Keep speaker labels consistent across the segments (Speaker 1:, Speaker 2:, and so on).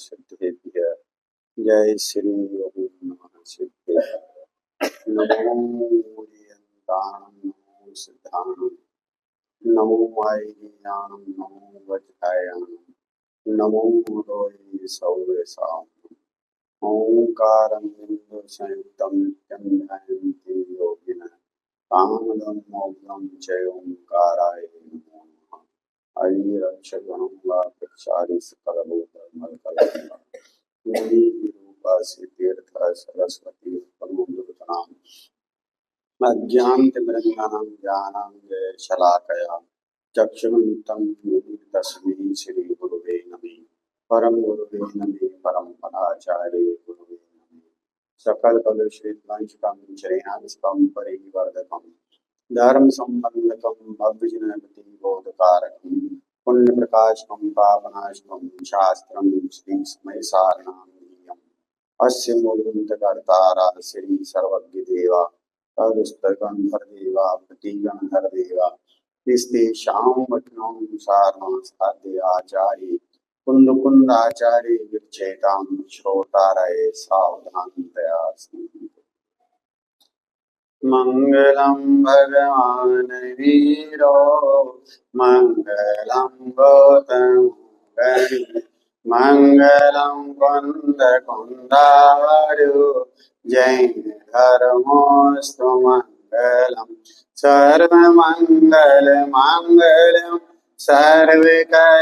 Speaker 1: सिद्धेभ्य जय श्री ओम नमः सिद्धे नमो मूल्यन्तानं नमो सिद्धानं नमो वायुज्ञानं नमो वज्रायानं नमो गुरोये सौवेशाम् ओंकारं बिंदु संयुक्तं नित्यं ध्यायन्ति योगिनः कामदं मोक्षं च ओंकाराय नमो नमः। अयिरक्षगणं वा प्रचारि सकलभूतमलकल्पना मुनि विरूपा सिद्धेर्थ सरस्वती परमोद्धतनाम् अज्ञानतिमिरन्धनां ज्ञानाञ्जय शलाकया चक्षुरुन्मिलितं तस्मै श्रीगुरुवे नमः। परम गुरुवे नमः परमपदाचार्य गुरुवे नमः। सकलकलुषितवंशकं श्रेयान्वितं परिवर्धकं धर्म संबंधकं भव्यजनपतिबोधकारकं पुण्यप्रकाशकं पावनाशकं शास्त्रं श्रीस्मयसारनामधेयम्। अस्य मूलग्रन्थकर्तारः श्री सर्वज्ञदेवा तदुस्तकंधरदेवा प्रतिगणधरदेवा तेषां वचनानुसारेण साध्य आचार्य कुंदाचार्य विचेतां श्रोतारये सावधानतया मंगलं भगवान् वीरो मंगलं गौतम मंगलं कुंद कुंदारो जैन धर्मोस्तु मंगलम् सर्वमंगल मांगल्यं सर्वकल्याणकारकं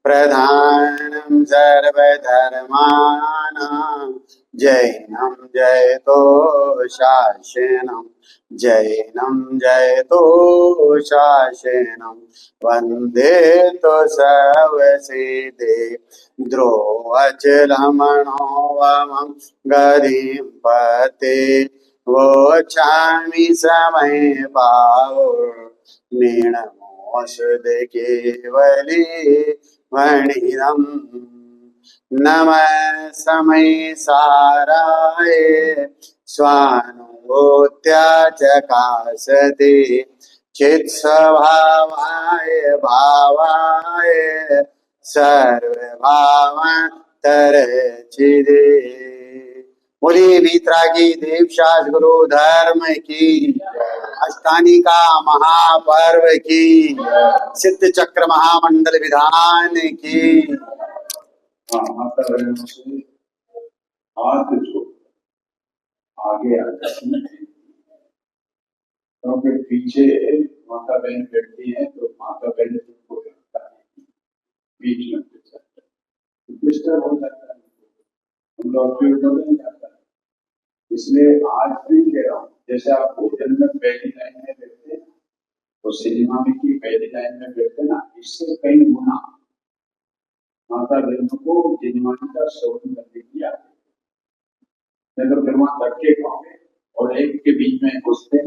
Speaker 1: प्रधानं सर्वधर्माणां जैनं जयतो शासनं जैनं जयतो शासनं वन्दे तो सर्वसिद्धे द्रोवचलमणोवमं गतिं पते वोचामि समय पावो मीणमोषध केवली वणिदम् नमः समय साराय स्वानुभूत्या चकासते चित्स्वभावाय भावाय सर्वभावान्तरचिदे। बोले वीतरागी देवशास गुरु धर्म की, अष्टानी का महापर्व की, सिद्ध चक्र महामंडल विधान की।
Speaker 2: माता बहनों से हाथ जो आगे आ जाती है क्योंकि पीछे माता बहन बैठती है तो माता बहन को लगता है बीच में डिस्टर्ब हो जाता है, हम लोग नहीं जाता है। इसलिए आज भी कह रहा हूँ, जैसे आप भोजन में पहली लाइन में बैठते हैं तो सिनेमा में की पहली लाइन में बैठते ना, इससे कई गुना माता बहनों को यजमानी का सेवन करने की आदत है। तो फिर वहां धक्के खाओगे और एक के बीच में घुसते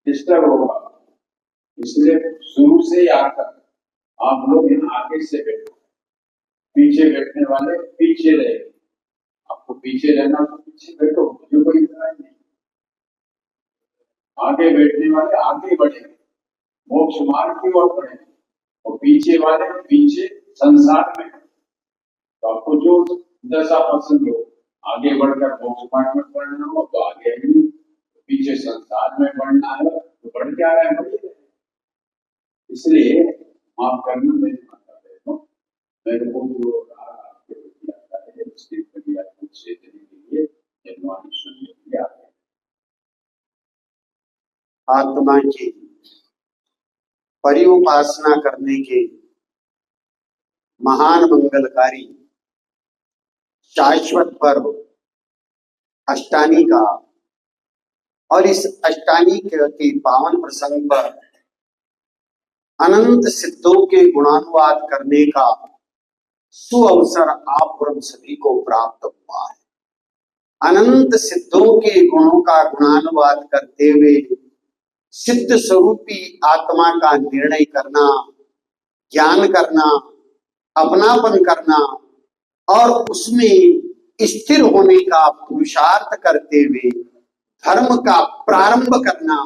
Speaker 2: डिस्टर्ब होगा। इसलिए शुरू से ही आकर आप लोग यहाँ आगे से बैठो, पीछे बैठने वाले पीछे रहे। आपको पीछे रहना तो पीछे बैठो, मुझे कोई इतराज नहीं। आगे बैठने वाले आगे बढ़े, मोक्ष मार्ग की ओर बढ़े और पीछे वाले पीछे संसार में। तो आपको जो दशा पसंद हो, आगे बढ़कर मोक्ष मार्ग में बढ़ना हो तो आगे भी, पीछे संसार में बढ़ना है तो बढ़ क्या रहा है, बढ़िए। इसलिए माफ करना मेरी माता बहनों, मेरे को जो आपके प्रति आता है उसके प्रति आपको से देने के लिए जन्मवाणी सुनने के लिए आते हैं।
Speaker 1: आत्मा की परिउपासना करने के महान मंगलकारी शाश्वत पर्व अष्टानी का, और इस अष्टानी के पावन प्रसंग पर अनंत सिद्धों के गुणानुवाद करने का सुअवसर आप हम सभी को प्राप्त हुआ है। अनंत सिद्धों के गुणों का गुणानुवाद करते हुए सिद्ध स्वरूपी आत्मा का निर्णय करना, ज्ञान करना, अपनापन करना और उसमें स्थिर होने का पुरुषार्थ करते हुए धर्म का प्रारंभ करना,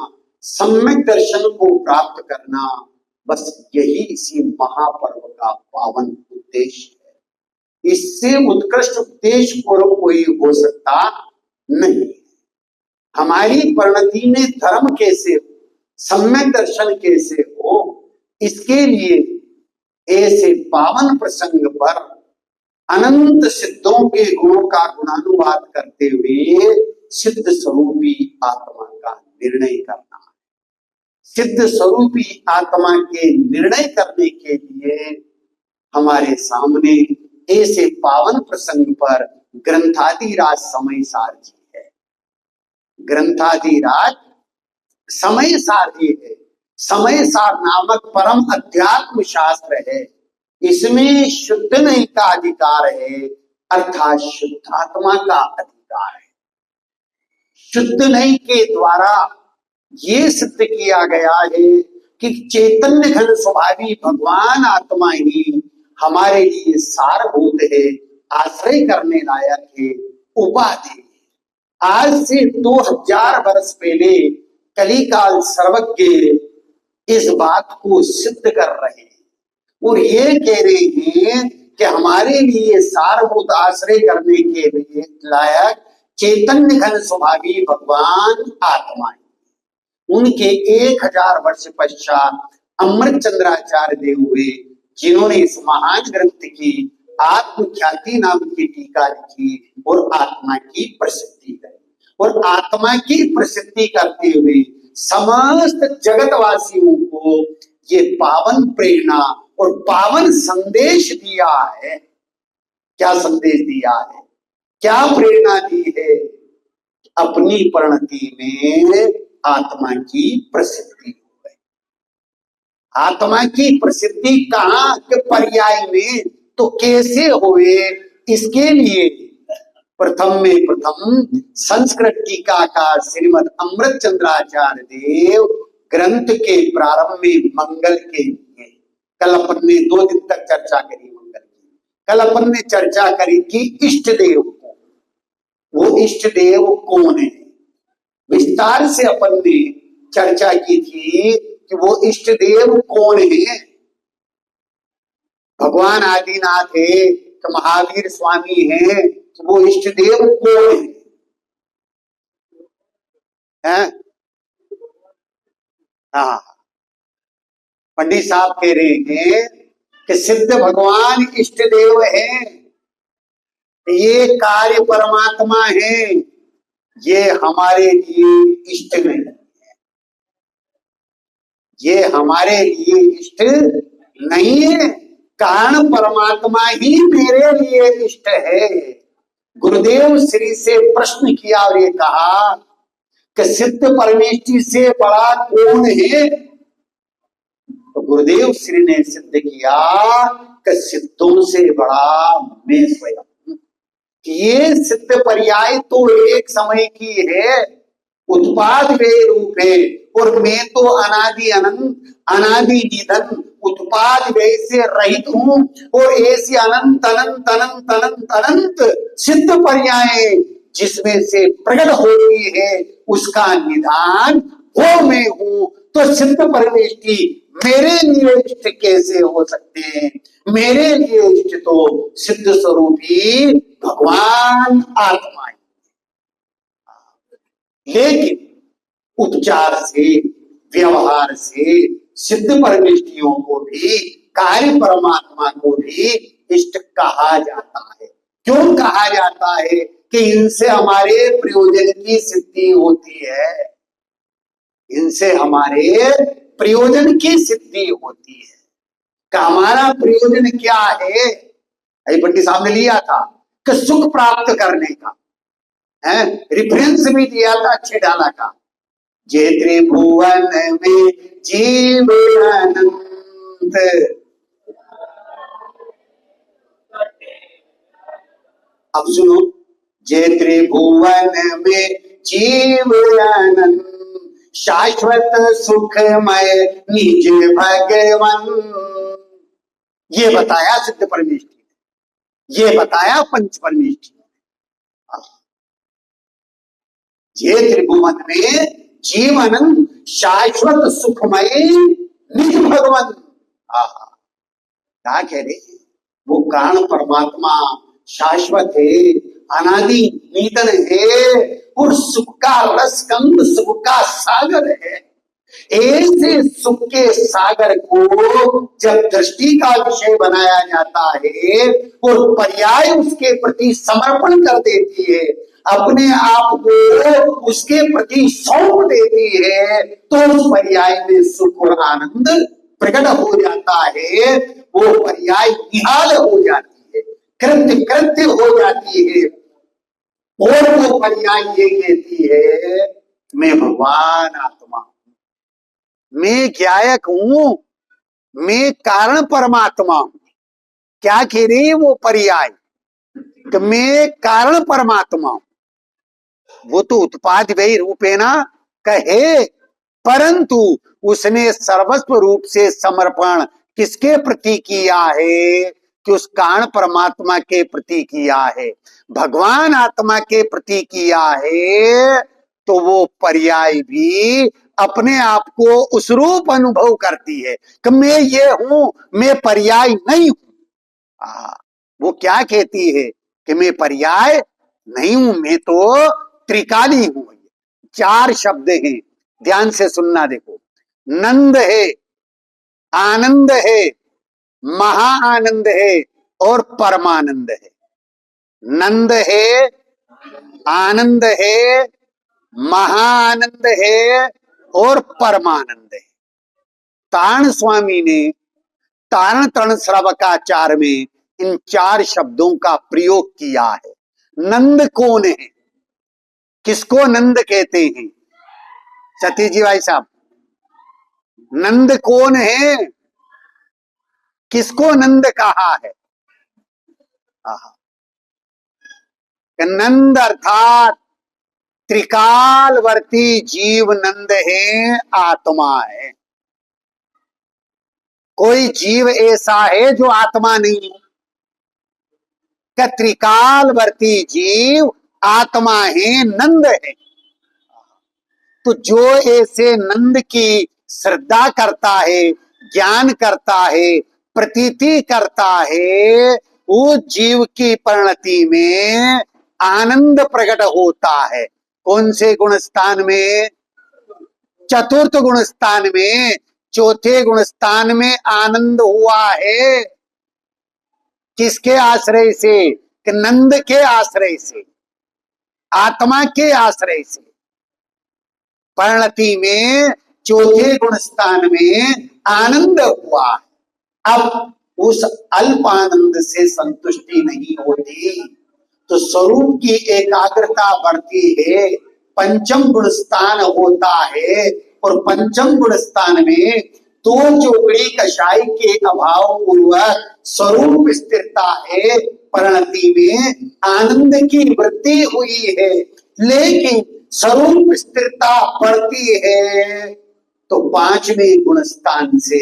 Speaker 1: सम्यक दर्शन को प्राप्त करना, बस यही इसी महापर्व का पावन उद्देश्य है। इससे उत्कृष्ट उद्देश्य और कोई हो सकता नहीं। हमारी परिणति में धर्म कैसे हो, सम्यक दर्शन कैसे हो, इसके लिए ऐसे पावन प्रसंग पर अनंत सिद्धों के गुणों का गुणानुवाद करते हुए सिद्ध स्वरूपी आत्मा का निर्णय करना है। सिद्ध स्वरूपी आत्मा के निर्णय करने के लिए हमारे सामने ऐसे पावन प्रसंग पर ग्रंथादिराज समय सार जी है। ग्रंथादिराज समय सार जी है। समय सार नामक परम अध्यात्म शास्त्र है। इसमें शुद्ध नहीं का अधिकार है, अर्थात शुद्धात्मा का अधिकार है। शुद्ध नहीं के द्वारा ये सिद्ध किया गया है कि चैतन्य घन स्वभावी भगवान आत्मा ही हमारे लिए सारभूत है, आश्रय करने लायक है, उपाधि। आज से 2000 वर्ष पहले कलिकाल सर्वज्ञ इस बात को सिद्ध कर रहे हैं और ये कह रहे हैं कि हमारे लिए सारभूत आश्रय करने के लिए लायक चैतन्य घन स्वभावी भगवान आत्मा है। उनके 1000 वर्ष पश्चात अमृत चंद्राचार्य देव हुए, जिन्होंने इस महान ग्रंथ की आत्मख्याति नाम की टीका लिखी और आत्मा की प्रसिद्धि करी। और आत्मा की प्रसिद्धि करते हुए समस्त जगतवासियों को ये पावन प्रेरणा और पावन संदेश दिया है। क्या संदेश दिया है, क्या प्रेरणा दी है? अपनी परिणति में आत्मा की प्रसिद्धि हो गई। आत्मा की प्रसिद्धि कहाँ के पर्याय में, तो कैसे हुए, इसके लिए प्रथम में प्रथम संस्कृत टीकाकार श्रीमद अमृत चंद्राचार्य देव ग्रंथ के प्रारंभ में मंगल के लिए, कल अपन ने 2 दिन तक चर्चा करी मंगल की। कल अपन ने चर्चा करी कि इष्ट देव को, वो इष्ट देव कौन है, विस्तार से अपन ने चर्चा की थी कि वो इष्ट देव कौन है। भगवान आदिनाथ है कि महावीर स्वामी है, तो वो इष्ट देव कौन है? हाँ, पंडित साहब कह रहे हैं कि सिद्ध भगवान इष्ट देव है, ये कार्य परमात्मा है, ये हमारे लिए इष्ट नहीं है, ये हमारे लिए इष्ट नहीं है। कारण परमात्मा ही मेरे लिए इष्ट है। गुरुदेव श्री से प्रश्न किया और ये कहा कि सिद्ध परमेष्टि से बड़ा कौन है? तो गुरुदेव श्री ने सिद्ध किया कि सिद्धों से बड़ा मैं स्वयं। ये सिद्ध पर्याय तो एक समय की है, उत्पाद वे रूप है, और मैं तो अनादि अनंत अनादि निधन उत्पाद व्यय से रहित हूं, और ऐसे अनंत अनंत अनंत अनंत अनंत सिद्ध पर्याय जिसमें से प्रकट होती है उसका निधान वो मैं हूं। तो सिद्ध परमेष्टि मेरे लिए इष्ट कैसे हो सकते हैं? मेरे लिए इष्ट तो सिद्ध स्वरूपी भगवान आत्मा है। लेकिन उपचार से, व्यवहार से सिद्ध परमेष्टियों को भी, कार्य परमात्मा को भी इष्ट कहा जाता है। क्यों कहा जाता है? कि इनसे हमारे प्रयोजन की सिद्धि होती है, इनसे हमारे प्रयोजन की सिद्धि होती है। कि हमारा प्रयोजन क्या है? अभी पंडित साहब ने लिया था कि सुख प्राप्त करने का है, रिफरेंस भी दिया था अच्छे डाला का, जे त्रिभुवन में जीव अनंत। अब सुनो, जे त्रिभुवन में जीव अनंत शाश्वत सुखमय निज भगवन। ये बताया सिद्ध परमेष्टि ने, ये बताया पंच परमेष्टि ने। जे त्रिभुवन में जीवनन शाश्वत सुखमय निज भगवन। क्या कह रहे? वो कारण परमात्मा शाश्वत है, अनादि नितन है और सुख का रसकंद, सुख का सागर है। ऐसे सुख के सागर को जब दृष्टि का विषय बनाया जाता है और पर्याय उसके प्रति समर्पण कर देती है, अपने आप को उसके प्रति सौंप देती है, तो उस पर्याय में सुख और आनंद प्रकट हो जाता है। वो पर्याय निहाल हो जाती है, कृत्य कृत्य हो जाती है। और वो पर्याय ये कहती है, मैं भगवान आत्मा हूं, मैं ज्ञायक हूं, मैं कारण परमात्मा हूं। क्या कह रही है वो पर्याय? कि मैं कारण परमात्मा हूं। वो तो उत्पाद वही रूपेणा कहे, परंतु उसने सर्वस्व रूप से समर्पण किसके प्रति किया है? कि उस कारण परमात्मा के प्रति किया है, भगवान आत्मा के प्रति किया है। तो वो पर्याय भी अपने आप को उस रूप अनुभव करती है कि मैं ये हूं, मैं पर्याय नहीं हूं। वो क्या कहती है कि मैं पर्याय नहीं हूं, मैं तो त्रिकाली हूं। चार शब्द हैं, ध्यान से सुनना। देखो, नंद है, आनंद है, महा आनंद है और परमानंद है। नंद है, आनंद है, महा आनंद है और परमानंद है। तारण स्वामी ने तारण तरण श्रवकाचार में इन चार शब्दों का प्रयोग किया है। नंद कौन है? किसको नंद कहते हैं? सतीश जी भाई साहब, नंद कौन है? किसको नंद कहा है? नंद अर्थात त्रिकालवर्ती जीव नंद है, आत्मा है। कोई जीव ऐसा है जो आत्मा नहीं है? क्या त्रिकालवर्ती जीव आत्मा है, नंद है। तो जो ऐसे नंद की श्रद्धा करता है, ज्ञान करता है, प्रतीति करता है, वो जीव की परिणति में आनंद प्रकट होता है। कौन से गुण स्थान में? चतुर्थ गुण स्थान में। चौथे गुण स्थान में आनंद हुआ है किसके आश्रय से? कि नंद के आश्रय से, आत्मा के आश्रय से। परिणति में चौथे गुण स्थान में आनंद हुआ। अब उस अल्प आनंद से संतुष्टि नहीं होती, तो स्वरूप की एकाग्रता बढ़ती है, पंचम गुण स्थान होता है। और पंचम गुण स्थान में दो चौकड़ी कषाय के अभाव पूर्वक स्वरूप स्थिरता है, परिणति में आनंद की वृद्धि हुई है। लेकिन स्वरूप स्थिरता बढ़ती है तो पांचवें गुण स्थान से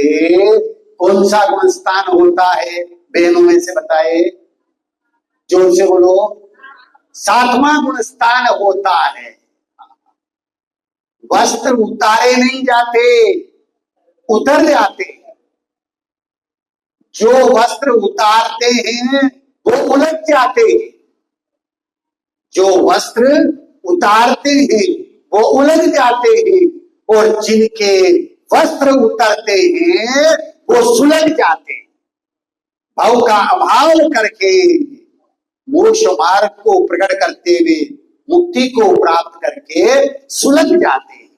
Speaker 1: कौन सा गुण स्थान होता है? बहनों में से बताए, जोर से बोलो। सातवां गुण स्थान होता है। वस्त्र उतारे नहीं जाते, उतर जाते। जो वस्त्र उतारते हैं वो उलझ जाते हैं, जो वस्त्र उतारते हैं वो उलझ जाते हैं, और जिनके वस्त्र उतरते हैं वो सुलझ जाते हैं। भाव का अभाव करके मोक्ष मार्ग को प्रकट करते हुए मुक्ति को प्राप्त करके सुलझ जाते हैं।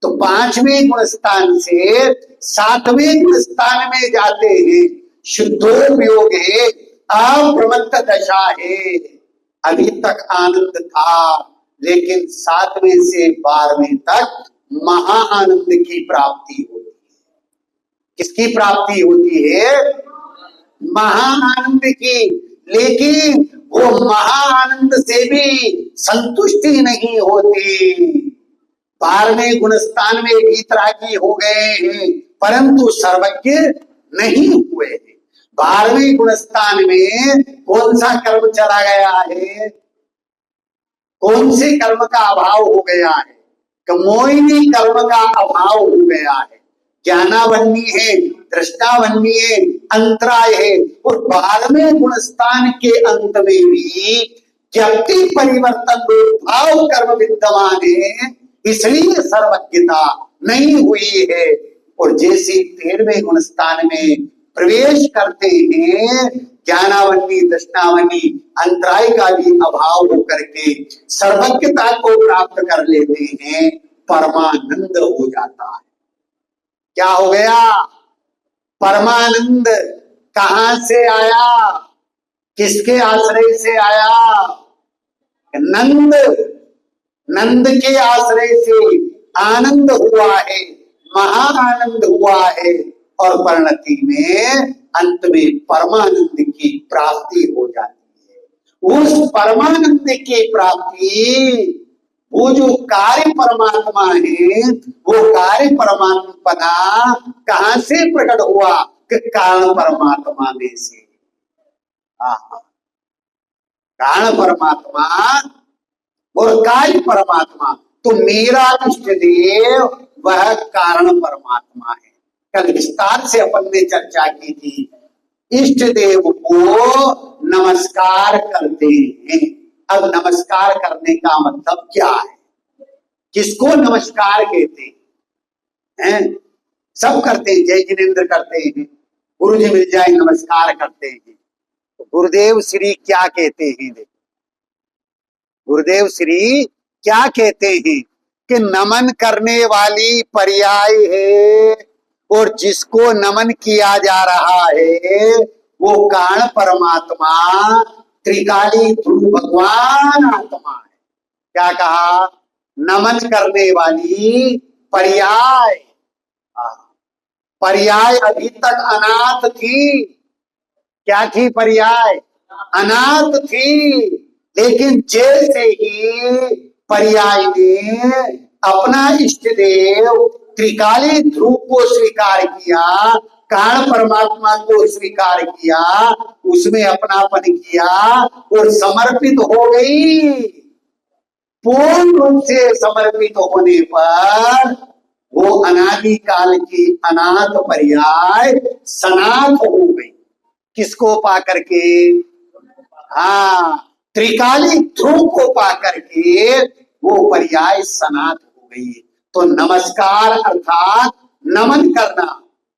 Speaker 1: तो पांचवें गुण स्थान से सातवें गुण स्थान में जाते हैं। शुद्धोपयोग है, अप्रमत्त दशा है। अभी तक आनंद था, लेकिन सातवें से 12वें तक महा आनंद की प्राप्ति होती है। किसकी प्राप्ति होती है? महा आनंद की। लेकिन वो महा आनंद से भी संतुष्टि नहीं होती। 12वें गुण स्थान में वीतरागी हो गए हैं, परंतु सर्वज्ञ नहीं हुए हैं। 12वें गुण स्थान में कौन सा कर्म चला गया है? कौन से कर्म का अभाव हो गया है? कि मोहिनी कर्म का अभाव हो गया है। ज्ञानावन्नी है, दृष्टावन्नी है, अंतराय है। और 12वें गुणस्थान के अंत में भी व्यक्ति परिवर्तन भाव कर्म विद्यमान है, इसलिए सर्वज्ञता नहीं हुई है। और जैसे 13वें गुणस्थान में प्रवेश करते हैं, ज्ञानावन्नी दृष्टावन्नी अंतराय का भी अभाव होकर के सर्वज्ञता को प्राप्त कर लेते हैं, परमानंद हो जाता है। क्या हो गया? परमानंद। कहां से आया? किसके आश्रय से आया? नंद। नंद के आश्रय से आनंद हुआ है, महाआनंद हुआ है। और परिणति में अंत में परमानंद की प्राप्ति हो जाती है। उस परमानंद की प्राप्ति, वो जो कार्य परमात्मा है, वो कार्य परमात्मा कहां से प्रकट हुआ? कि कारण परमात्मा में से। कारण परमात्मा और कार्य परमात्मा। तो मेरा इष्ट देव वह कारण परमात्मा है। कल विस्तार से अपन ने चर्चा की थी। इष्ट देव को नमस्कार करते हैं। अब नमस्कार करने का मतलब क्या है? किसको नमस्कार कहते हैं? सब करते हैं, जय जिनेन्द्र करते हैं, गुरु जी मिल जाए नमस्कार करते हैं। तो गुरुदेव श्री क्या कहते हैं? देखो, गुरुदेव श्री क्या कहते हैं कि नमन करने वाली पर्याय है, और जिसको नमन किया जा रहा है वो कारण परमात्मा त्रिकाली ध्रुव भगवान आत्मा है। क्या कहा? नमन करने वाली पर्याय। पर्याय अभी तक अनाथ थी। क्या थी? पर्याय अनाथ थी। लेकिन जैसे ही पर्याय ने अपना इष्ट देव त्रिकाली ध्रुव को स्वीकार किया, कारण परमात्मा को स्वीकार किया, उसमें अपनापन किया और समर्पित हो गई। पूर्ण रूप से समर्पित होने पर वो अनादि काल की अनाथ पर्याय सनाथ हो गई। किसको पा करके? त्रिकाली ध्रुव को पा करके वो पर्याय सनाथ हो गई। तो नमस्कार अर्थात नमन करना।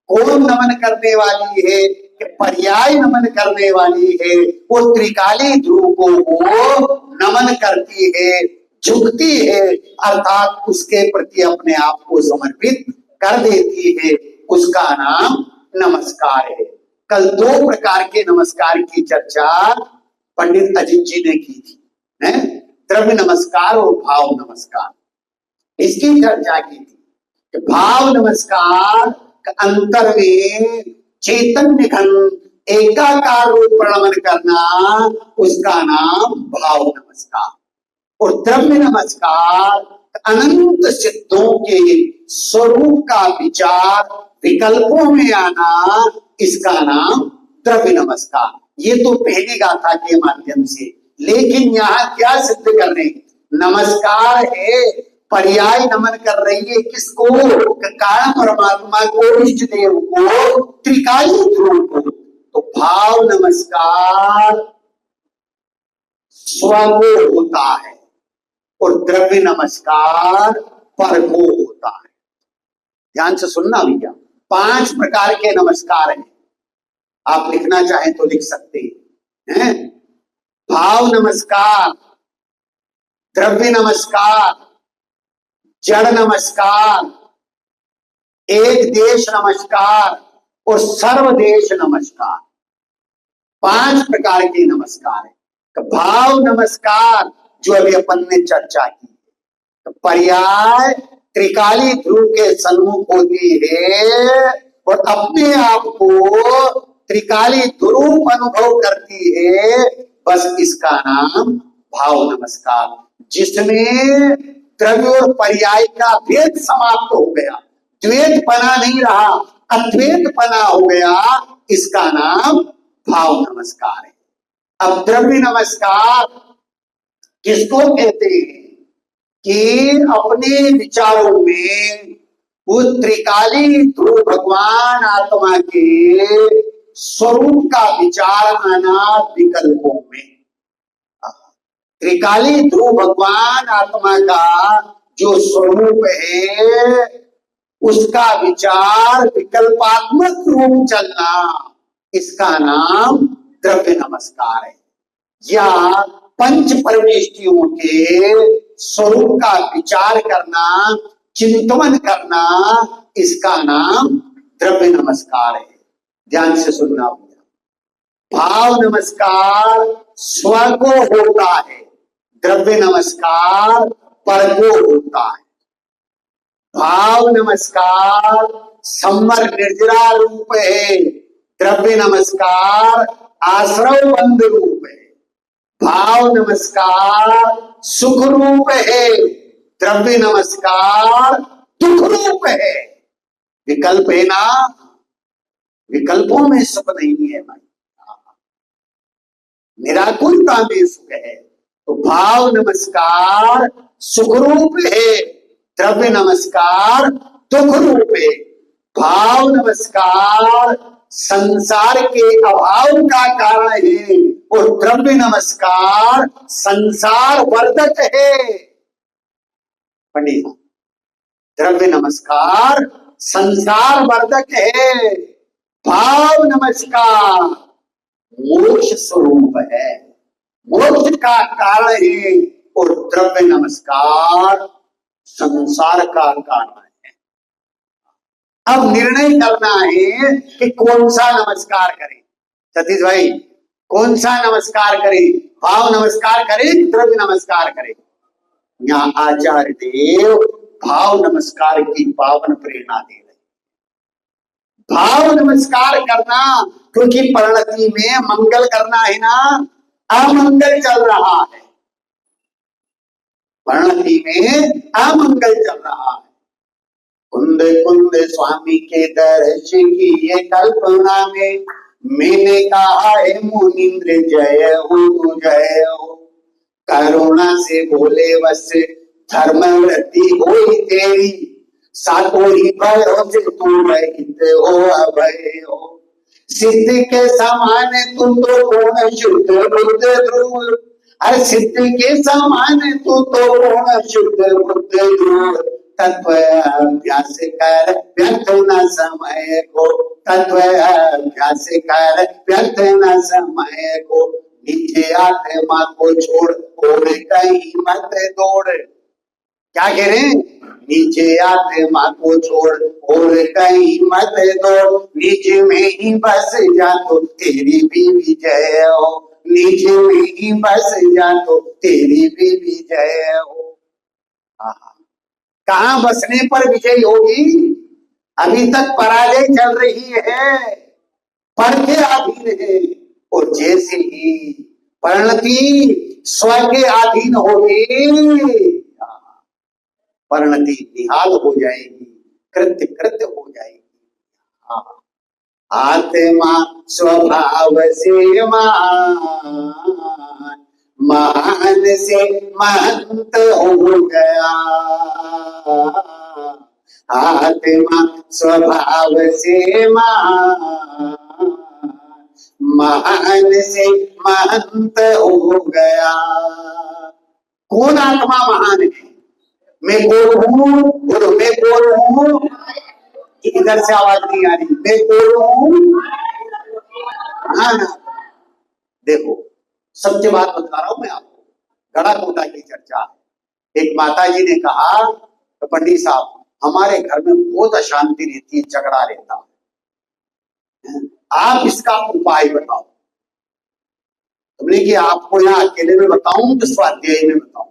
Speaker 1: कौन नमन करने वाली है? पर्याय नमन करने वाली है। वो त्रिकाली ध्रुव को वो नमन करती है, झुकती है, अर्थात उसके प्रति अपने आप को समर्पित कर देती है। उसका नाम नमस्कार है। कल 2 प्रकार के नमस्कार की चर्चा पंडित अजित जी ने की थी, द्रव्य नमस्कार और भाव नमस्कार। इसकी चर्चा की थी कि भाव नमस्कार का अंतर में चैतन्य घन एकाकार रूप नमन करना, उसका नाम भाव नमस्कार। और द्रव्य नमस्कार अनंत सिद्धों के स्वरूप का विचार विकल्पों में आना, इसका नाम द्रव्य नमस्कार। ये तो पहली गाथा के माध्यम से। लेकिन यहाँ क्या सिद्ध कर रहे हैं? नमस्कार है, पर्याय नमन कर रही है किसको? कारण परमात्मा को, इष्ट देव को, त्रिकाली ध्रुव को। तो भाव नमस्कार स्व को होता है और द्रव्य नमस्कार पर को होता है। ध्यान से सुनना भैया। 5 प्रकार के नमस्कार हैं। आप लिखना चाहें तो लिख सकते हैं। भाव नमस्कार, द्रव्य नमस्कार, जड़ नमस्कार, एक देश नमस्कार और सर्वदेश नमस्कार। 5 प्रकार के नमस्कार है। भाव नमस्कार जो अभी अपन ने चर्चा की, पर्याय त्रिकाली ध्रुव के सन्मुख होती है और अपने आप को त्रिकाली ध्रुव अनुभव करती है। बस इसका नाम भाव नमस्कार, जिसमें द्रव्य और पर्याय का भेद समाप्त हो गया, द्वैत पना नहीं रहा, अद्वैत पना हो गया। इसका नाम भाव नमस्कार है। अब द्रव्य नमस्कार किसको कहते हैं? कि अपने विचारों में वो त्रिकाली ध्रुव भगवान आत्मा के स्वरूप का विचार आना विकल्पों में। त्रिकाली ध्रुव भगवान आत्मा का जो स्वरूप है उसका विचार विकल्पात्मक रूप चलना, इसका नाम द्रव्य नमस्कार है। या पंच परमेष्टियों के स्वरूप का विचार करना, चिंतन करना, इसका नाम द्रव्य नमस्कार है। ध्यान से सुनना भैया। भाव नमस्कार स्व को होता है, द्रव्य नमस्कार पर को होता है। भाव नमस्कार सम्मर निर्जरा रूप है, द्रव्य नमस्कार आश्रव बंद रूप है। भाव नमस्कार सुख रूप है, द्रव्य नमस्कार दुख रूप है। विकल्प है ना, विकल्पों में सुख नहीं है भाई, निराकुलता में सुख है। तो भाव नमस्कार सुख रूप है, द्रव्य नमस्कार दुख रूप है। भाव नमस्कार संसार के अभाव का कारण है और द्रव्य नमस्कार संसार वर्धक है। पंडित, द्रव्य नमस्कार संसार वर्धक है, भाव नमस्कार मोक्ष स्वरूप है, मोक्ष का कारण है और द्रव्य नमस्कार संसार का कारण है। अब निर्णय करना है कि कौन सा नमस्कार करें। सतीश भाई, कौन सा नमस्कार करें? भाव नमस्कार करें, द्रव्य नमस्कार करें? यहाँ आचार्य देव भाव नमस्कार की पावन प्रेरणा दे रहे। भाव नमस्कार करना, क्योंकि परिणति में मंगल करना है ना, अमंगल चल रहा है। परिणति में अमंगल चल रहा है। कुंद कुंद स्वामी के दर्श की ये कल्पना में मैंने कहा है मुनिंद्र जय हो जय हो। करुणा से बोले बस धर्म वृद्धि होई तेरी, सातों ही भयों से तू रहित हो अभय हो। सिद्ध के समान तू तो पूर्ण शुद्ध बुद्ध ध्रुव, अरे सिद्ध के समान तू तो पूर्ण शुद्ध बुद्ध ध्रुव। तत्व अभ्यास कर व्यर्थ न समय को, तत्व अभ्यास कर व्यर्थ न समय को। नीचे आत्मा को छोड़ और कहीं मत दौड़। क्या कह रहे हैं? नीचे आत्मा को छोड़ और कहीं मत दौड़, नीचे में ही बस जा तो तेरी भी विजय हो। नीचे में ही बस जा तो तेरी भी विजय हो। कहां बसने पर विजय होगी? अभी तक पराजय चल रही है, पर के अधीन है। और जैसे ही परिणति स्व के अधीन होगी, परिणति निहाल हो जाएगी, कृत्य कृत्य हो जाएगी। आत्मा स्वभाव से महान से महंत हो गया। आत्मा स्वभाव से महान से महंत हो गया। कौन आत्मा महान है? मैं कौन हूँ? बोलो, मैं कौन हूँ? इधर से आवाज नहीं आ रही। मैं कौन हूँ? हाँ, देखो सत्य बात बता रहा हूं मैं आपको, गड़ा कोटा की चर्चा। एक माता जी ने कहा, तो पंडित साहब हमारे घर में बहुत अशांति रहती है, झगड़ा रहता है, आप इसका उपाय बताओ। तुमने कि आपको यहाँ अकेले में बताऊं तो स्वाध्याय में बताऊं?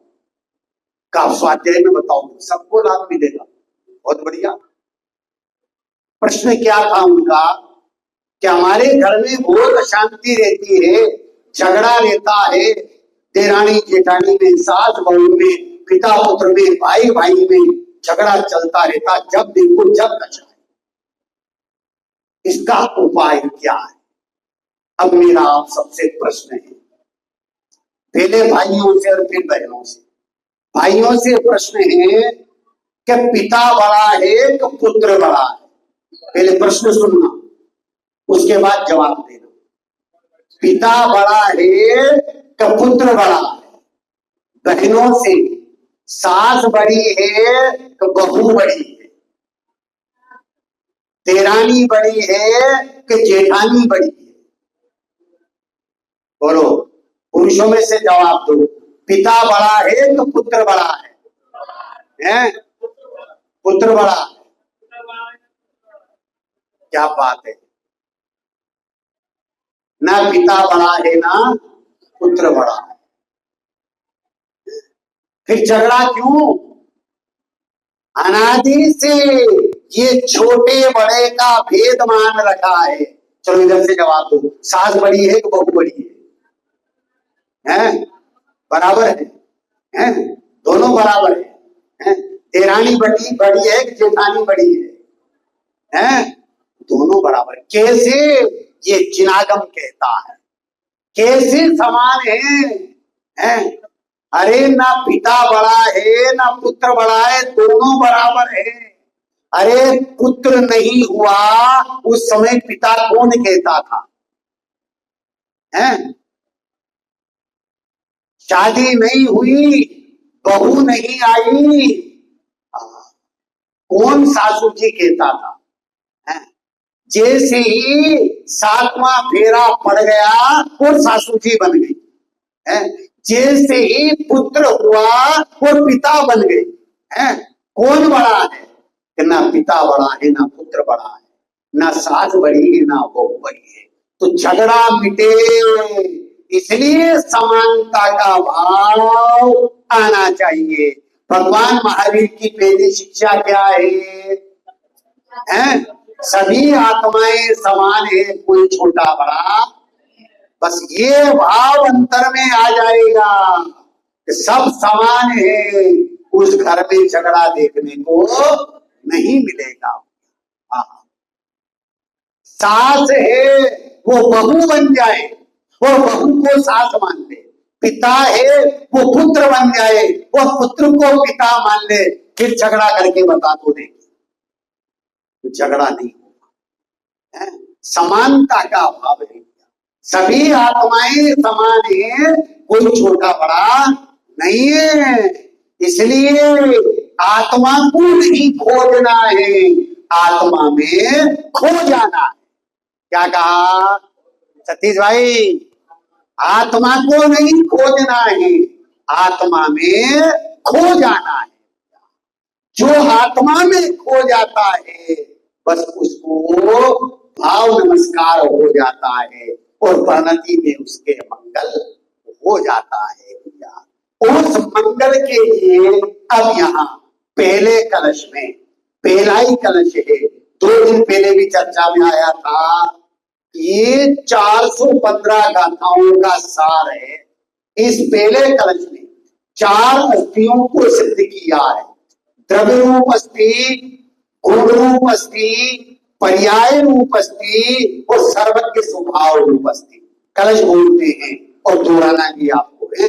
Speaker 1: का स्वाध्याय में बताऊं, सबको लाभ मिलेगा। बहुत बढ़िया। प्रश्न क्या था उनका कि हमारे घर में बहुत अशांति रहती है, झगड़ा रहता है, देरानी जेठानी में, सास बहू में, पिता पुत्र में, भाई भाई में झगड़ा चलता रहता, जब देखो जब कचा। इसका उपाय क्या है? अब मेरा आप सबसे प्रश्न है, पहले भाइयों से और फिर बहनों से। भाइयों से प्रश्न है कि पिता बड़ा है कि पुत्र बड़ा है? पहले प्रश्न सुनना, उसके बाद जवाब देना। पिता बड़ा है कि पुत्र बड़ा है? बहनों से सास बड़ी है कि बहू बड़ी है? देरानी बड़ी है कि जेठानी बड़ी है? बोलो, पुरुषों में से जवाब दो। पिता बड़ा है कि पुत्र बड़ा है? हैं? पुत्र बड़ा है। क्या बात है, ना पिता बड़ा है ना पुत्र बड़ा है। फिर झगड़ा क्यों? अनादि से ये छोटे बड़े का भेद मान रखा है। चलो इधर से जवाब दो, सास बड़ी है कि बहू बड़ी है? बराबर है? दोनों बराबर है? देरानी बड़ी है कि जेठानी बड़ी है? दोनों बराबर। कैसे? ये जिनागम कहता है। कैसे समान है? अरे ना पिता बड़ा है ना पुत्र बड़ा है, दोनों बराबर है। अरे पुत्र नहीं हुआ उस समय पिता कौन कहता था? शादी नहीं हुई, बहू नहीं आई, कौन सासू जी कहता था? जैसे ही 7वां फेरा पड़ गया और सासू जी बन गई। जैसे ही पुत्र हुआ वो पिता बन गए। कौन बड़ा है? कि ना पिता बड़ा है ना पुत्र बड़ा है, ना सास बड़ी है ना बहू बड़ी है। तो झगड़ा मिटे, इसलिए समानता का भाव आना चाहिए। भगवान महावीर की पहली शिक्षा क्या है? सभी आत्माएं समान है, कोई छोटा बड़ा। बस ये भाव अंतर में आ जाएगा कि सब समान है, उस घर में झगड़ा देखने को नहीं मिलेगा। सास है वो बहू बन जाए, वो बहू को सास मान ले। पिता है वो पुत्र बन जाए, वो पुत्र को पिता मान ले। फिर झगड़ा करके बता दो, तो झगड़ा नहीं होगा। समानता का भाव है, सभी आत्माएं समान है, कोई छोटा बड़ा नहीं है। इसलिए आत्मा को नहीं खोजना है, आत्मा में खो जाना है। क्या कहा सतीश भाई? आत्मा को नहीं खोजना है, आत्मा में खो जाना है। जो आत्मा में खो जाता है बस उसको भाव नमस्कार हो जाता है और परिणति में उसके मंगल हो जाता है। उस मंगल के लिए अब यहाँ पहले कलश में पहला ही कलश है। 2 दिन पहले भी चर्चा में आया था, ये 415 गाथाओं का सार है। इस पहले कलश में 4 अस्थियों को सिद्ध किया है। द्रव्य रूप अस्थि, गुण रूप अस्थि, पर्याय रूप अस्थि और सर्वज्ञ स्वभाव रूप अस्थि। कलश बोलते हैं और दोहराना भी आपको है।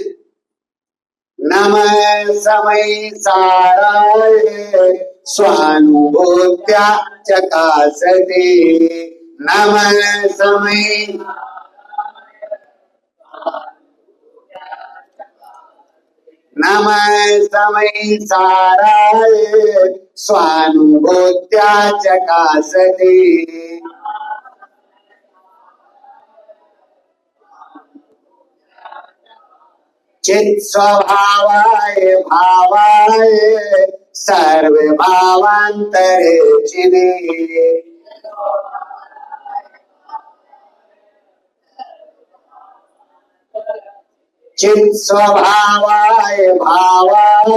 Speaker 1: नमः समय साराय स्वानुभूत्या चकासते। नमः समय नमः समय साराय स्वानुभूत्या चकासते। चित् स्वभावाय भावाय सर्वभावान्तरे चिदे। चित् स्वभावाय भावाय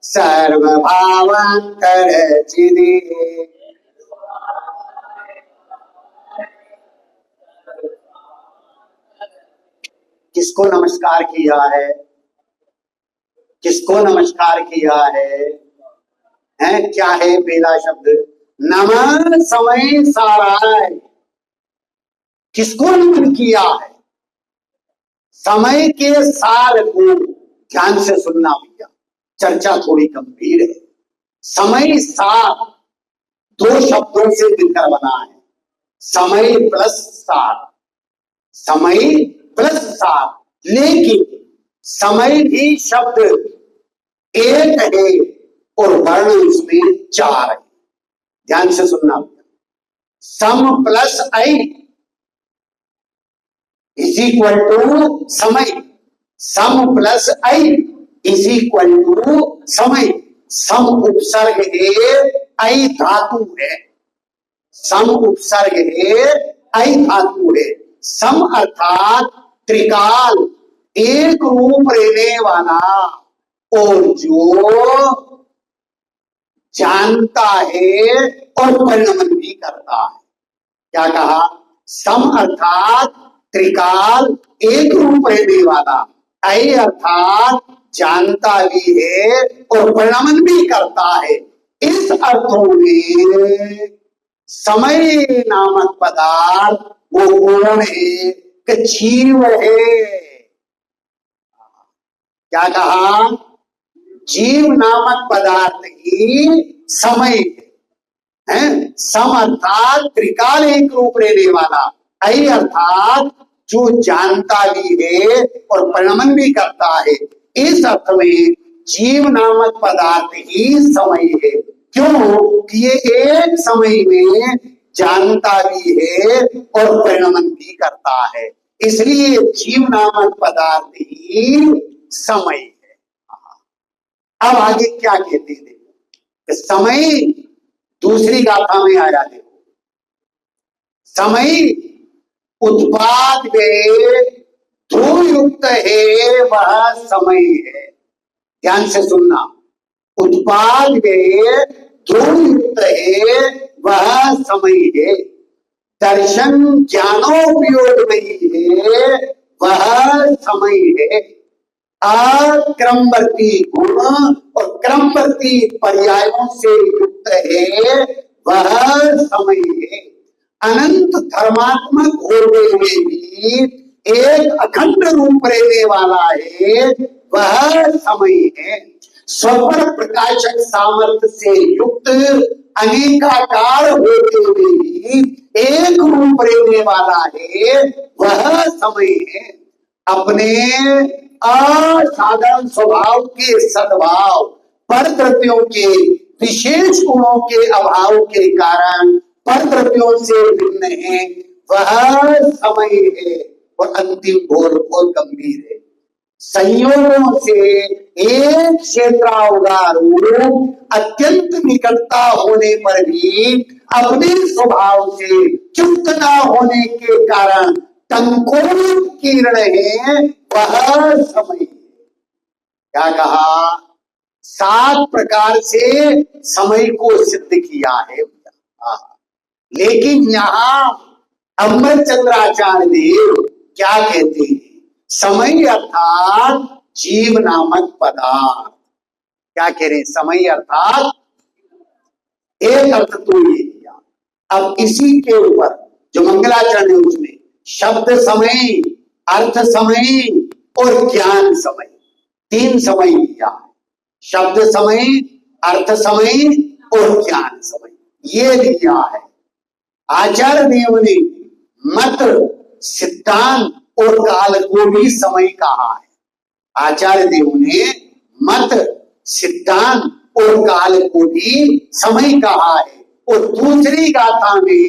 Speaker 1: सर्वभावान्तरे चिदे। किसको नमस्कार किया है? किसको नमस्कार किया है? क्या है पहला शब्द? नमः समय साराय। किसको नमन किया है? समय के सार को ध्यान से सुनना भैया, चर्चा थोड़ी गंभीर है। समय साथ दो शब्दों से मिलकर बना है, समय प्लस साथ, समय प्लस साथ। लेकिन समय भी शब्द एक है और वर्ण उसमें चार है। ध्यान से सुनना, सम plus I is equal to समय, सम plus I is equal to समय। सम उपसर्ग है, आई धातु है, सम उपसर्ग है, आई धातु है। सम अर्थात त्रिकाल, एक रूप रहने वाला और जो जानता है और परिणमन भी करता है। क्या कहा? सम अर्थात त्रिकाल, एक रूप रहने वाला, आई अर्थात जानता भी है और परिणमन भी करता है। इस अर्थों में समय नामक पदार्थ वो कौन है? कि जीव है। क्या कहा? जीव नामक पदार्थ ही समय है। सम अर्थात त्रिकाल, एक रूप रहने वाला, आई अर्थात जो जानता भी है और परिणमन भी करता है। इस अर्थ में जीव नामक पदार्थ ही समय है। क्यों? कि ये एक समय में जानता भी है और परिणमन भी करता है, इसलिए जीव नामक पदार्थ ही समय है। अब आगे क्या कहते हैं देखो, समय दूसरी गाथा में आया। देखो, समय उत्पाद में ध्रुव युक्त है, वह समय है। ध्यान से सुनना, उत्पाद में ध्रुव युक्त है, वह समय है। दर्शन ज्ञानोपयोग नहीं है, वह समय है। अक्रमवर्ती गुण और क्रमवर्ती पर्यायों से युक्त है, वह समय है। अनंत धर्मात्मक होते हुए भी एक अखंड रूप रहने वाला है, वह समय है। स्वपर प्रकाशक सामर्थ्य से युक्त अनेकाकार होते हुए भी एक रूप रहने वाला है, वह समय है। अपने असाधारण स्वभाव के सद्भाव, परद्रव्यों के विशेष गुणों के अभाव के कारण परद्रव्यों से भिन्न है, वह समय है। और अंतिम घोर और गंभीर है। संयोगों से एक क्षेत्रावगार अत्यंत निकटता होने पर भी अपने स्वभाव से चुप्त न होने के कारण टंकोल किरण है, वह समय। क्या कहा? 7 प्रकार से समय को सिद्ध किया है। लेकिन यहाँ अमरचंद्राचार्य देव क्या कहते हैं? समय अर्थात जीव नामक पदार्थ। क्या कह रहे हैं? समय अर्थात एक अर्थ तो ये दिया। अब इसी के ऊपर जो मंगलाचरण है उसमें शब्द समय, अर्थ समय और ज्ञान समय, 3 समय दिया। शब्द समय, अर्थ समय और ज्ञान समय, ये दिया है। आचार्य देव ने मत, सिद्धांत और काल को भी समय कहा है। आचार्य देव ने मत, सिद्धांत और काल को भी समय कहा है। और दूसरी गाथा में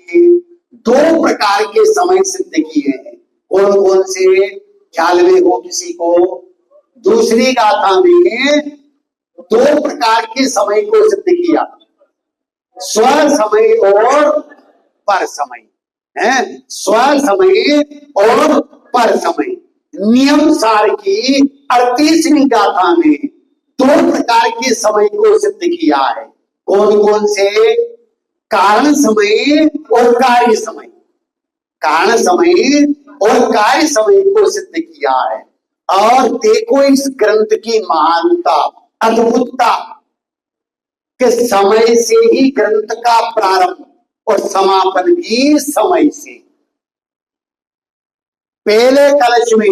Speaker 1: 2 प्रकार के समय सिद्ध किए हैं। कौन कौन से? ख्याल में हो किसी को? दूसरी गाथा में 2 प्रकार के समय को सिद्ध किया, स्व समय और पर समय है। स्व समय और पर समय। नियम सार की 38वीं गाथा में 2 प्रकार के समय को सिद्ध किया है। कौन कौन से? कारण समय और कार्य समय। कारण समय और कार्य समय को सिद्ध किया है। और देखो इस ग्रंथ की महानता, अद्भुतता, कि समय से ही ग्रंथ का प्रारंभ और समापन भी समय से। पहले कलश में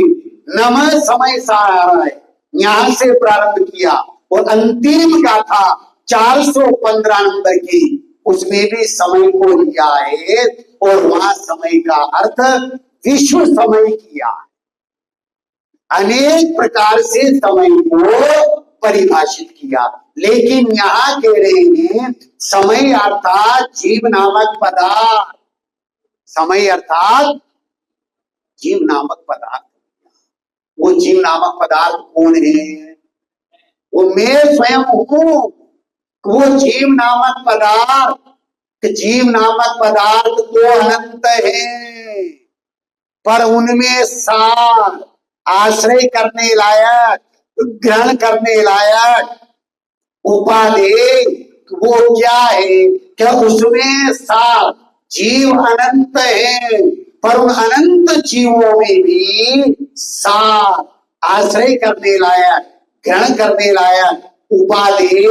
Speaker 1: नमः समय सारा है, यहां से प्रारंभ किया और अंतिम गाथा 415 नंबर की, उसमें भी समय को लिया है और वहां समय का अर्थ विश्व समय किया। अनेक प्रकार से समय को परिभाषित किया, लेकिन यहां कह रहे हैं समय अर्थात जीव नामक पदार्थ। समय अर्थात जीव नामक पदार्थ। वो जीव नामक पदार्थ कौन है? वो मैं स्वयं हूं। वो जीव नामक पदार्थ, जीव नामक पदार्थ तो अनंत है, पर उनमें सार, आश्रय करने लायक, ग्रहण करने लायक उपादेय वो क्या है? क्या उसमें सार जीव अनंत है, पर उन अनंत जीवों में भी सार, आश्रय करने लायक, ग्रहण करने लायक उपादेय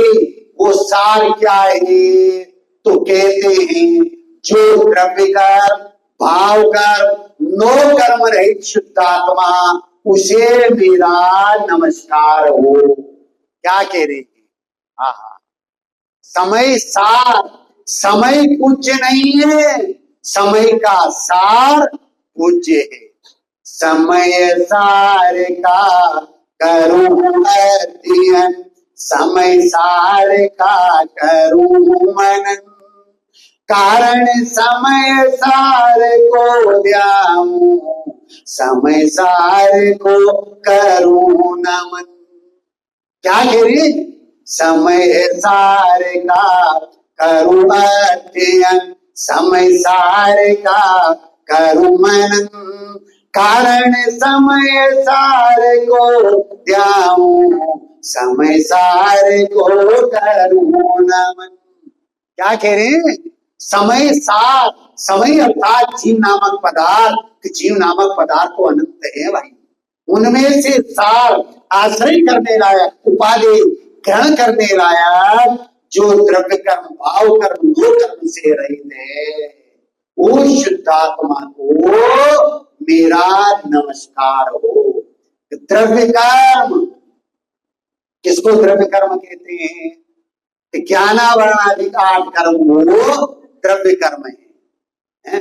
Speaker 1: वो सार क्या है? तो कहते हैं जो द्रव्य कर्म, भाव कर्म, नो कर्म रहित शुद्धात्मा, उसे मेरा नमस्कार हो। क्या कह रहे हैं? समय सार, समय पूज्य नहीं है, समय का सार पूज्य है। समय सार का करूं अध्ययन, समय सार का करूं मनन, कारण समय सार को ध्याऊं, समय सार को करूं नमन। क्या कह रही? समय सार का करूं अध्ययन, समय सार का करूं मनन, कारण समय सार को ध्याऊं, समय सार को करूं नमन। क्या कह रहे हैं? समय सार, समय अर्थात जीव नामक पदार्थ। जीव नामक पदार्थ तो अनंत है भाई, उनमें से सार, आश्रय करने लायक, उपादेय, ग्रहण करने लायक जो द्रव्य कर्म, भाव कर्म, दो कर्म से रहित है, उस शुद्धात्मा को मेरा नमस्कार हो। द्रव्य कर्म किसको द्रव्य कर्म कहते हैं? ज्ञानावरणादि 8 कर्म वो द्रव्य कर्म है।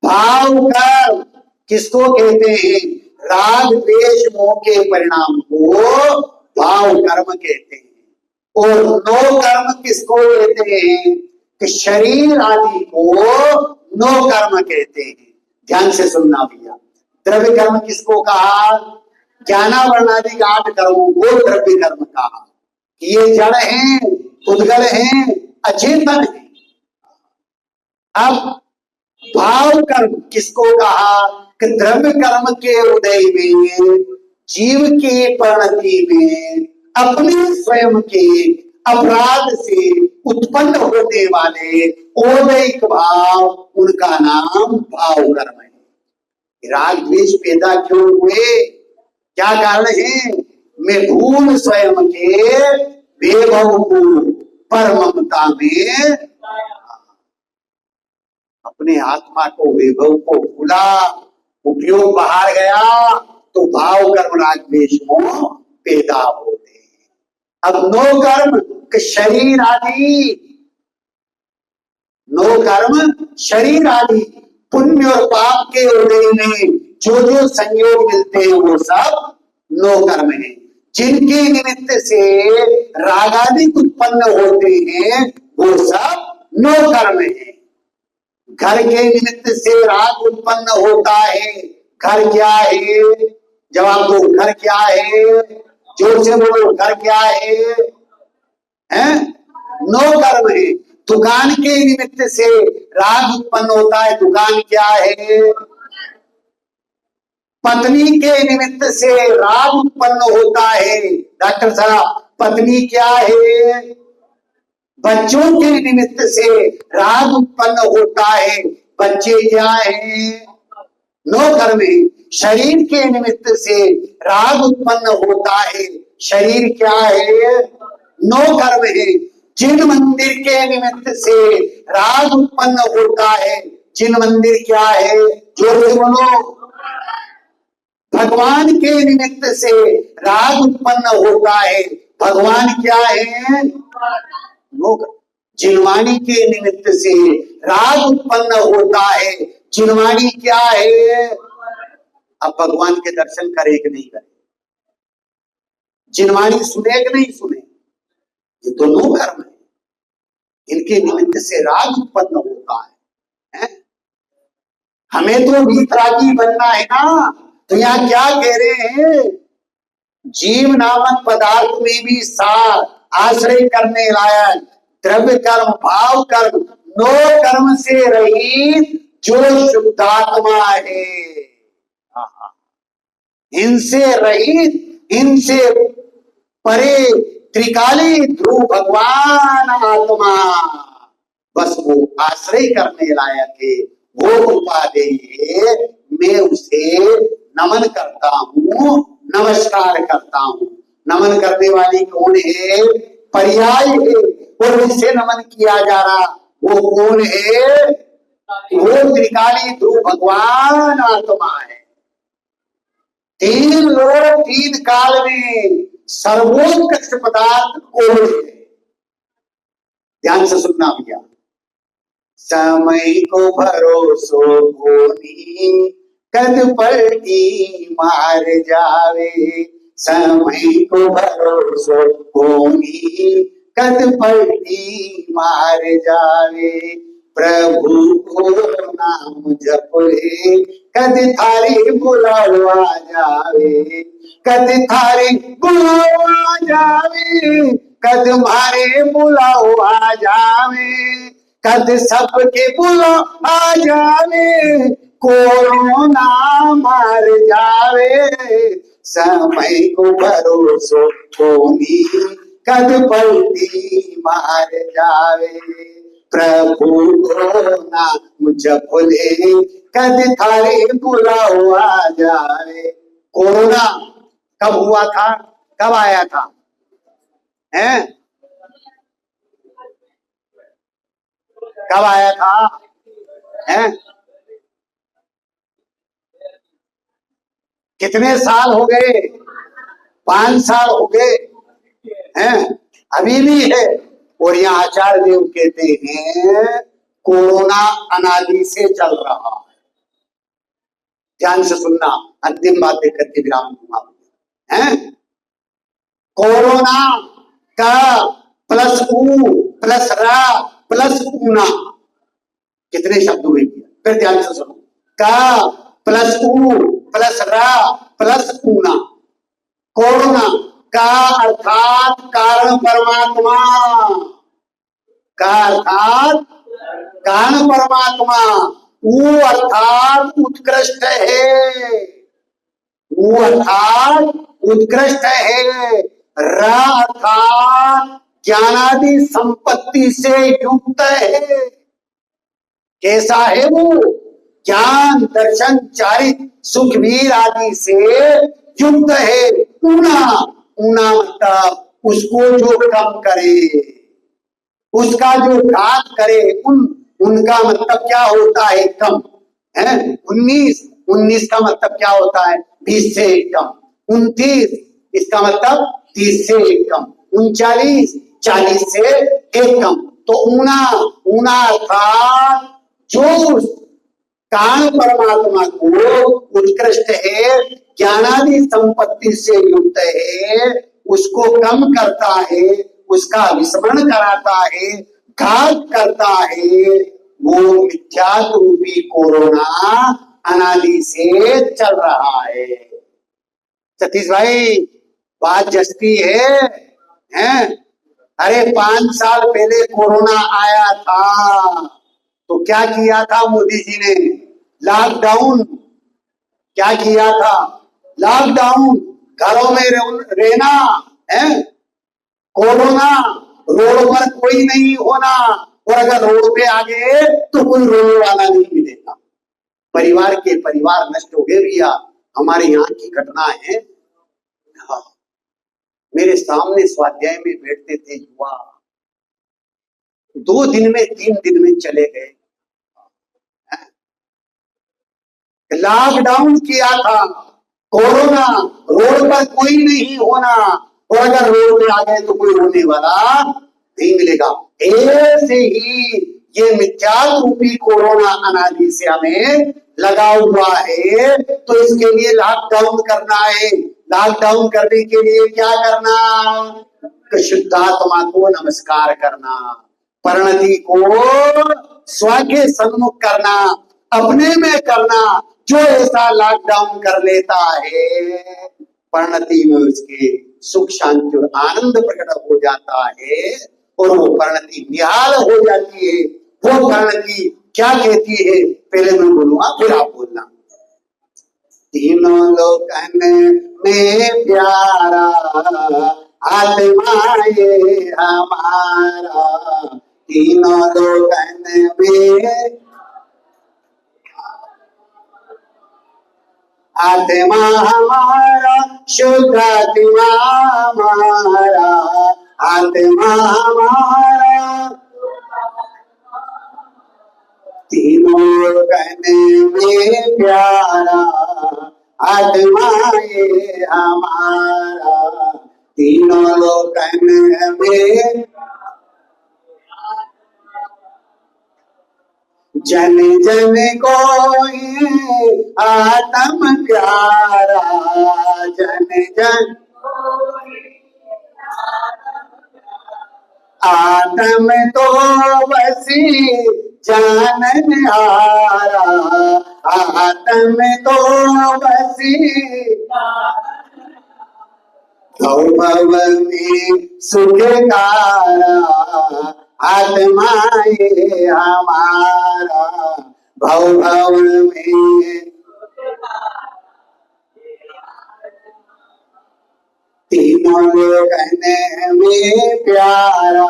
Speaker 1: भाव कर्म किसको कहते हैं? राग द्वेष मोह के परिणाम को भाव कर्म कहते हैं। और नो कर्म किसको कहते हैं? कि शरीर आदि को नो कर्म कहते हैं। ध्यान से सुनना भैया, द्रव्य कर्म किसको कहा? ज्ञानावरणादि 8 कर्मों को द्रव्य कर्म कहा। ये जड़ हैं, उद्गल हैं, अचेतन है। अब भाव कर्म किसको कहा? कि द्रव्य कर्म के उदय में, जीव की परिणति में, अपने स्वयं के अपराध से उत्पन्न होने वाले औदैहिक भाव, उनका नाम भाव कर्म है। राग द्वेष पैदा क्यों हुए? क्या कारण है? मैं भूल स्वयं के वैभव को पर ममता में, अपने आत्मा को, वैभव को भूला, उपयोग बाहर गया, तो भाव कर्म राग द्वेष मोह पैदा होते हैं। अब नो कर्म के शरीर आदि, नो कर्म शरीर आदि पुण्य और पाप के उदय में जो जो संयोग मिलते हैं वो सब नो कर्म है। जिनके निमित्त से रागादि उत्पन्न होते हैं वो सब नो कर्म है। घर के निमित्त से राग उत्पन्न होता है। घर क्या है? जवाब दो, घर क्या है? जोर से बोलो, घर क्या है? हैं? नो कर्म है। दुकान के निमित्त से राग उत्पन्न होता है। दुकान क्या है? पत्नी के निमित्त से राग उत्पन्न होता है। डॉक्टर साहब, पत्नी क्या है? बच्चों के निमित्त से राग उत्पन्न होता है। बच्चे क्या है? नो कर्म है। शरीर के निमित्त से राग उत्पन्न होता है। शरीर क्या है? नो कर्म है। जिन मंदिर के निमित्त से राग उत्पन्न होता है, जिन मंदिर क्या है? जोर से बोलो। भगवान के निमित्त से राग उत्पन्न होता है। भगवान क्या है? लोग। जिनवाणी के निमित्त से राग उत्पन्न होता है। जिनवाणी क्या है? अब भगवान के दर्शन करे कि नहीं करे, जिनवाणी सुने कि नहीं सुने, ये दोनों कर्म है। इनके निमित्त से राग उत्पन्न होता है? हमें तो वीतरागी बनना है ना। तो यहाँ क्या कह रहे हैं? जीव नामक पदार्थ में भी सार आश्रय करने लायक द्रव्य कर्म, भाव कर्म, नो कर्म से रहित जो शुद्धात्मा है, इनसे रहित, इनसे परे त्रिकाली ध्रुव भगवान आत्मा, बस वो आश्रय करने लायक है, वो उपादेय है। मैं उसे नमन करता हूँ, नमस्कार करता हूँ। नमन करने वाली कौन है? पर्याय है। और जिससे नमन किया जा रहा वो कौन है? वो त्रिकाली ध्रुव भगवान आत्मा है। तीन लोक तीन काल में सर्वोत्कृष्ट पदार्थ कौन है? ध्यान से सुनना भैया। समय को भरोसो होनी, कद पलटी मार जावे। समय को भरोसो होनी, कद पलटी मार जावे। प्रभु को नाम जपे, कद थारी बुलावा जावे। कद थारी बुलावा जावे, कद मारे बुलाओ आ जावे। कद सबके बुलाओ आ जावे, कोरोना मार जावे। समय को भरोसो होनी, कद पलटी मार जावे। प्रभु को नाम जपले, कद थारे बुलाओ आ जावे। कोरोना कब हुआ था? कब आया था? हैं? कब आया था? हैं? कितने साल हो गए? 5 साल हो गए हैं, अभी भी है। और यहाँ आचार्य देव कहते हैं कोरोना अनादि से चल रहा है। ध्यान से सुनना, अंतिम बात देकर के विराम दूंगा। हैं? कोरोना का प्लस ऊ प्लस रा प्लस ऊना कितने शब्दों में किया? फिर ध्यान से सुनो। का प्लस ऊ प्लस रा प्लस ऊना। कोरोना का अर्थात कारण परमात्मा, का अर्थात कारण परमात्मा। ऊ अर्थात उत्कृष्ट है, ऊ अर्थात उत्कृष्ट है। रा अर्थात ज्ञानादि संपत्ति से युक्त है। कैसा है वो? ज्ञान दर्शन चारित्र सुख वीर आदि से युक्त है। ऊना, ऊना मतलब उसको जो कम करे, उसका जो घात करे, उनका मतलब क्या होता है? कम है। 19, 19 का मतलब क्या होता है? 20 से कम। 29 इसका मतलब 30 से कम। 39 40 से एक कम। तो ऊना, ऊना अर्थात जो कारण परमात्मा को उत्कृष्ट है, ज्ञानादि संपत्ति से युक्त है, उसको कम करता है, उसका विस्मरण कराता है, घात करता है। वो मिथ्यात्व रूपी कोरोना अनादि से चल रहा है। सतीश भाई बात जस्ती है? अरे 5 साल पहले कोरोना आया था तो क्या किया था मोदी जी ने? लॉकडाउन। क्या किया था? लॉकडाउन, घरों में रहना है। कोरोना, रोड पर कोई नहीं होना, और अगर रोड पे आ गए तो कोई रोने वाला नहीं मिलेगा। परिवार के परिवार नष्ट हो गए भैया। हमारे यहाँ की घटना है। हाँ, मेरे सामने स्वाध्याय में बैठते थे युवा, 2 दिन में 3 दिन में चले गए। लॉकडाउन किया था, कोरोना, रोड पर कोई नहीं होना, और अगर रोड पे आ गए तो कोई रोने वाला नहीं मिलेगा। ऐसे ही ये मिथ्या रूपी कोरोना अनादि से हमें लगा हुआ है, तो इसके लिए लॉकडाउन करना है। लॉकडाउन करने के लिए क्या करना? शुद्धात्मा को नमस्कार करना, परिणति को स्व के सन्मुख करना, अपने में करना। जो ऐसा लॉकडाउन कर लेता है, परिणति में उसके सुख शांति और आनंद प्रकट हो जाता है और वो परिणति निहाल हो जाती है। वो परिणति क्या कहती है, पहले मैं बोलूंगा फिर आप बोलना। तीनों लोकन में प्यारा आत्मा ये हमारा, तीनों लोकन में आत्मा हमारा, शुद्ध आत्मा हमारा, आत्मा हमारा, तीनों लोकन में प्यारा आत्मा ये हमारा, तीनों लोकन में जन जन कोई आत्म प्यारा, जन जन आत्म तो बसी जानन हारा, आत्म तो बसी भव में सुखकारा, आत्मा ये हमारा, भव में तीनों लोकन में प्यारा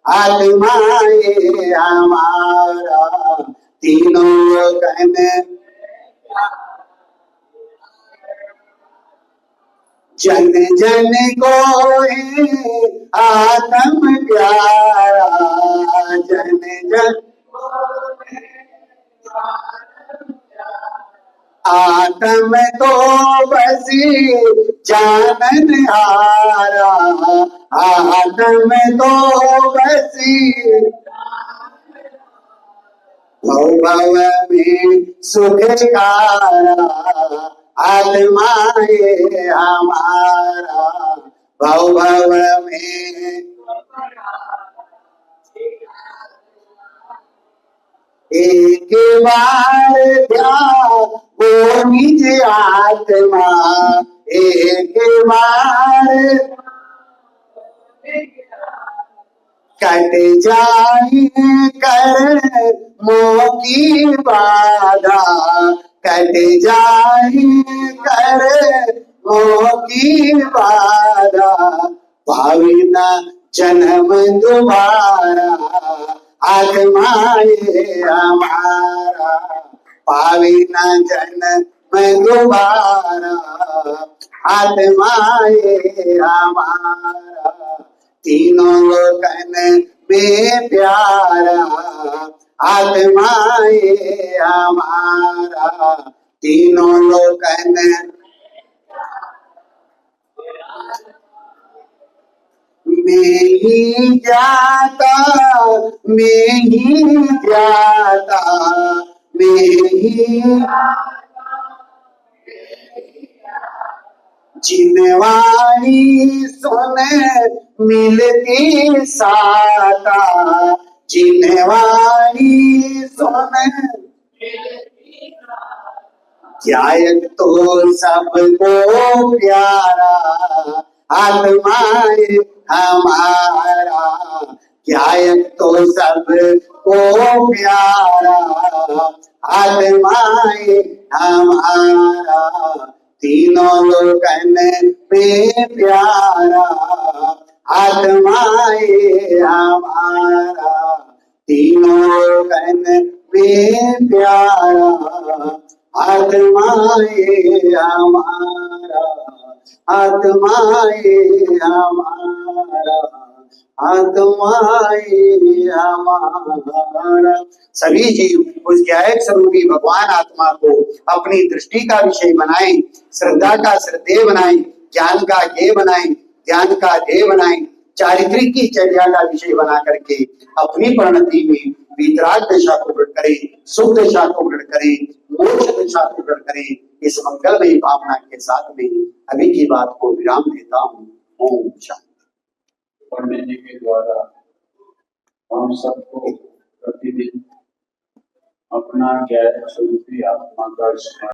Speaker 1: आत्मा ये हमारा, तीनों लोकन जन जन को आत्म प्यारा, जन जन आत्म तो बसी जानन हारा, आत्म तो बसी भव में सुखकारा, आत्मा ये हमारा, भव में एक बार ध्यान वो निज आत्मा, एक बार कट जाए कर मोह बाधा, कट जाए कर मोह बाधा, भाविना जन्म दोबारा, आत्मा ये हमारा, पाविना जन्म दोबारा, आत्मा ये हमारा, तीनों लोकन में प्यारा, आत्मा ये हमारा, तीनों लोकन में ही जाता, में ही जाता, में ही जिनवाणी सुने मिलती साता, जिनवाणी सुने ध्यायक तो सबको प्यारा, आत्मा ये हमारा, ध्यायक तो सबको प्यारा, आत्मा ये हमारा, तीनों लोकन में प्यारा, आत्मा ये हमारा, तीनों लोकन में प्यारा, आत्मा ये हमारा, आत्मा ये हमारा, आत्मा ये हमारा। सभी जीव उस ध्यायक स्वरूपी भगवान आत्मा को अपनी दृष्टि का विषय बनाएं, श्रद्धा का श्रद्धेय बनाएं, ज्ञान का ज्ञेय बनाएं, ज्ञान का ध्येय बनाएं, चारित्रिक की चर्या का विषय बना करके अपनी परिणति में वितराग दशा को दृढ़ करें, सुख दशा को दृढ़ करें, मोक्ष दशा को दृढ़ करें। इस मंगलमयी भावना के साथ में अभी की बात को विराम देता हूँ। ओम शांति।
Speaker 2: पढ़ने के द्वारा हम सबको प्रतिदिन अपना ज्ञान स्वरूपी आत्मा का स्मरण